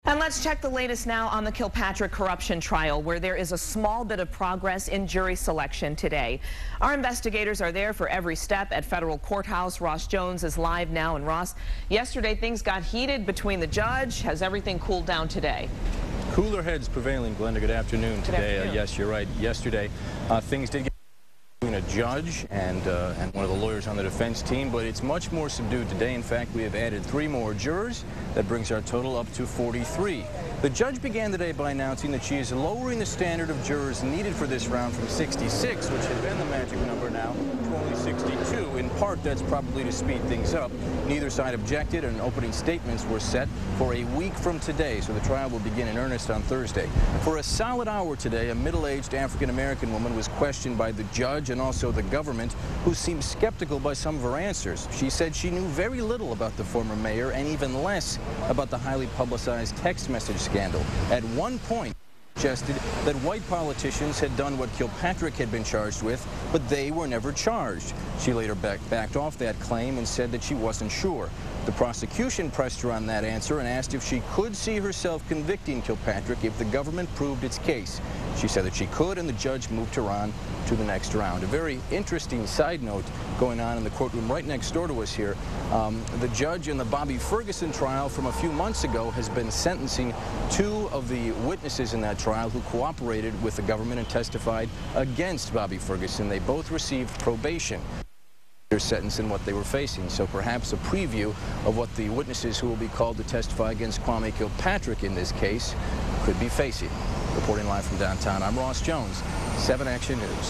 And let's check the latest now on the Kilpatrick Corruption Trial, where there is a small bit of progress in jury selection today. Our investigators are there for every step at federal courthouse. Ross Jones is live now. And Ross, yesterday things got heated between the judge. Has everything cooled down today? Cooler heads prevailing, Glenda. Good afternoon today. Yes, you're right. Yesterday, things did get between a judge and one of the lawyers on the defense team, but it's much more subdued today. In fact, we have added 3 more jurors. That brings our total up to 43. The judge began the day by announcing that she is lowering the standard of jurors needed for this round from 66, which had been the magic number, now to only 62. In part, that's probably to speed things up. Neither side objected, and opening statements were set for a week from today, so the trial will begin in earnest on Thursday. For a solid hour today, a middle-aged African-American woman was questioned by the judge and also the government, who seemed skeptical by some of her answers. She said she knew very little about the former mayor and even less about the highly publicized text message scandal. At one point, suggested that white politicians had done what Kilpatrick had been charged with, but they were never charged. She later backed off that claim and said that she wasn't sure. The prosecution pressed her on that answer and asked if she could see herself convicting Kilpatrick if the government proved its case. She said that she could, and the judge moved her on to the next round. A very interesting side note going on in the courtroom right next door to us here. The judge in the Bobby Ferguson trial from a few months ago has been sentencing 2 of the witnesses in that trial who cooperated with the government and testified against Bobby Ferguson. They both received probation. Their sentence and what they were facing, so perhaps a preview of what the witnesses who will be called to testify against Kwame Kilpatrick in this case could be facing. Reporting live from downtown, I'm Ross Jones, 7 Action News.